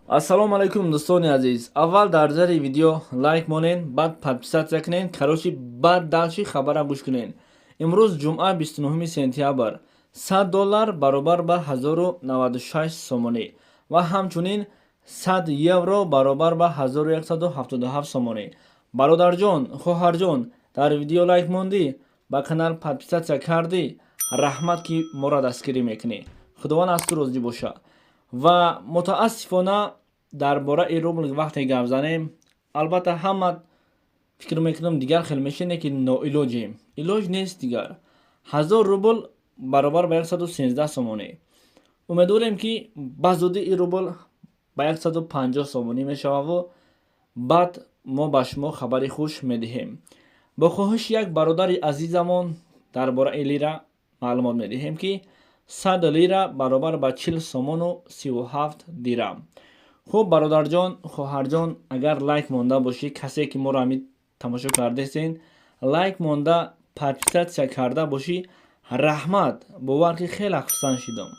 ассалому алайкум дӯстони азиз. Аввал дар зари видео лайк монен, баъд подписатсия кунен, кароши баъд далши хабара гӯш кунен. Имрӯз ҷумъа 29 сентябр, $100 баробар ба 1096 сомонӣ ва ҳамчунин 100 евро баробар ба 1177 сомонӣ. Бародарҷон, хоҳарҷон, дар видео лайк мондӣ, ба канал подписатсия кардӣ, раҳмат ки моро дастгирӣ мекунӣ. Худованд аз ту розӣ бошад. ва мутаассифона дар бораи рубл вақте гап занем, албатта ҳама фикр мекунам дигар хел мешине ки ноилоҷем. Илоҷ нест дигар. 1000 рубл баробар ба 113 сомонӣ. умедворем ки ба зудӣ ин рубл ба 150 сомонӣ мешавад ва баъд мо ба шумо хабари хуш медиҳем. бо хоҳиши як бародари азизамон дар бораи лира маълумот медиҳем ки 100 лира баробар ба 40 сомону 37 дирам. хуб бародарҷон, хоҳарҷон, агар лайк монда бошӣ, касе ки моро ҳамин тамошо кардесен, лайк монда подписатсия карда бошӣ, раҳмат. бовар ки хеле хурсанд шудам.